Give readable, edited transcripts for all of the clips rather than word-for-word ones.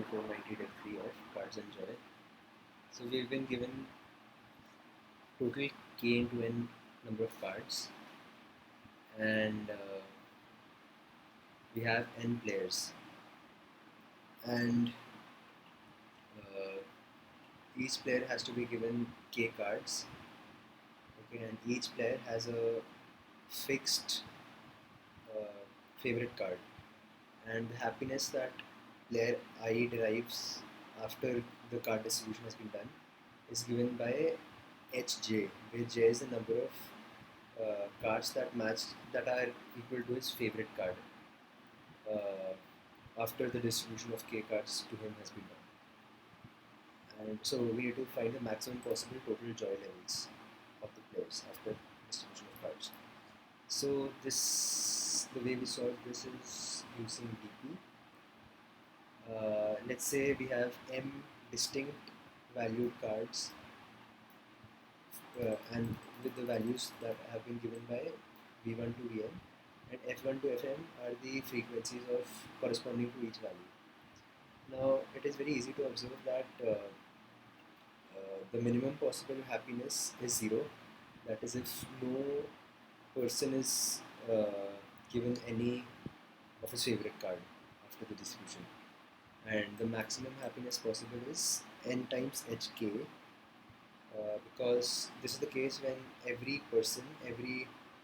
3 of cards and joy. So we've been given total k into n number of cards, and we have n players, and uh, each player has to be given k cards. Okay, and each player has a fixed favorite card, and the happiness that player I derives after the card distribution has been done is given by HJ, where J is the number of cards that are equal to his favorite card after the distribution of K cards to him has been done. And so we need to find the maximum possible total joy levels of the players after distribution of cards. So the way we solve this is using DP. Let's say we have m distinct valued cards, and with the values that have been given by V1 to Vn, and F1 to Fm are the frequencies of corresponding to each value. Now it is very easy to observe that the minimum possible happiness is 0. That is, if no person is given any of his favorite card after the distribution. And the maximum happiness possible is n times hk, because this is the case when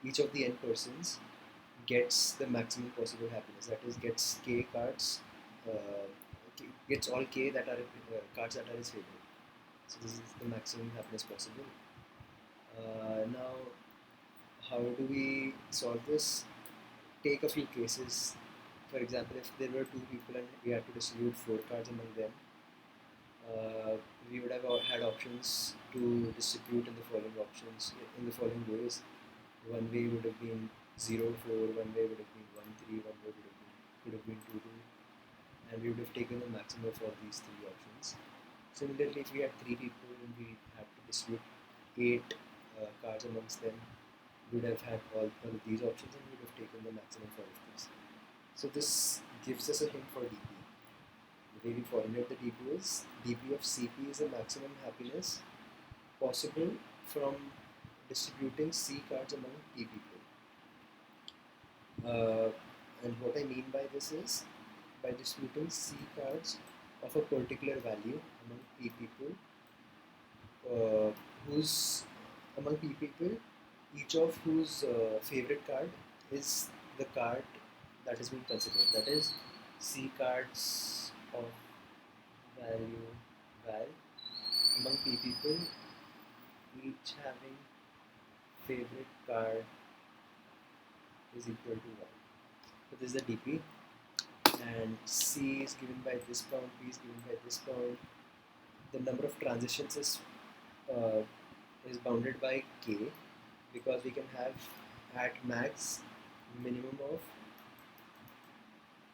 each of the n persons gets the maximum possible happiness. That is, gets k cards, gets all k that are cards that are his favorite. So this is the maximum happiness possible. Now, how do we solve this? Take a few cases. For example, if there were 2 people and we had to distribute 4 cards among them, we would have had options to distribute in the following ways. One way would have been 0-4, one way would have been 1-3, one way could have been 2-2, and we would have taken the maximum of all these 3 options. Similarly, if we had 3 people and we had to distribute 8 cards amongst them, we would have had all of these options and we would have taken the maximum for all of these. So this gives us a hint for DP. The way we formulate the DP is DP of CP is the maximum happiness possible from distributing C cards among P people. And what I mean by this is, by distributing C cards of a particular value among P people, each of whose favorite card is the card that is being considered. That is, C cards of value val among P people, each having favorite card is equal to 1. So this is the DP, and C is given by this count, P is given by this count. The number of transitions is bounded by K, because we can have at max minimum of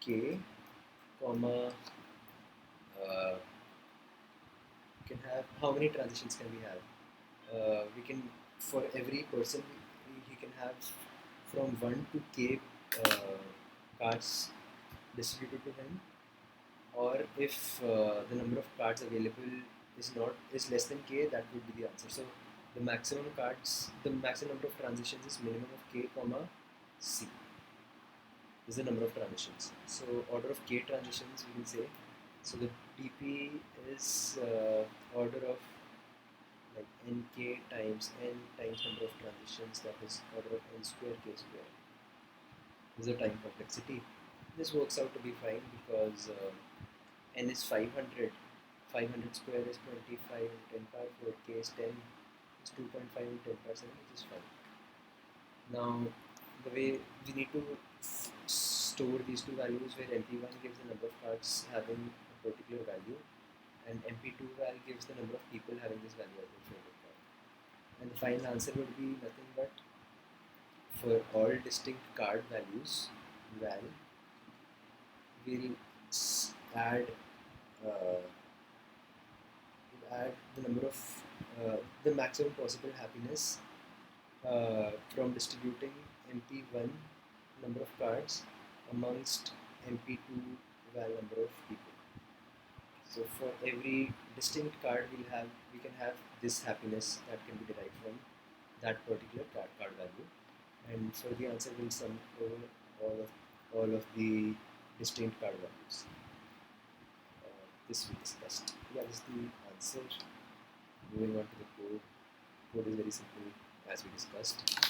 K, comma, can have, how many transitions can we have? We can, for every person, he can have from 1 to K cards distributed to him, or if the number of cards available is less than K, that would be the answer. So the maximum number of transitions is minimum of K, comma, C. This is the number of transitions. So order of K transitions, we can say. So the DP is order of like nk times n times number of transitions, that is order of n square k square. This is the time complexity. This works out to be fine because n is 500. 500 square is 25 into 10 power 4, k is 10, is 2.5 into 10 power 7, which is fine. Now, the way we need to store these two values, where MP1 gives the number of cards having a particular value, and MP2 val gives the number of people having this value as their favorite card. And the final answer would be nothing but, for all distinct card values, val, we'll add the number of the maximum possible happiness from distributing MP1 number of cards amongst MP2 val number of people. So for every distinct card we can have this happiness that can be derived from that particular card value, and for the answer we'll sum over all of the distinct card values. This we discussed. Yeah, this is the answer. Moving on to the code. Code is very simple as we discussed.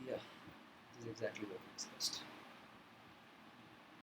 Yeah, this is exactly what we discussed.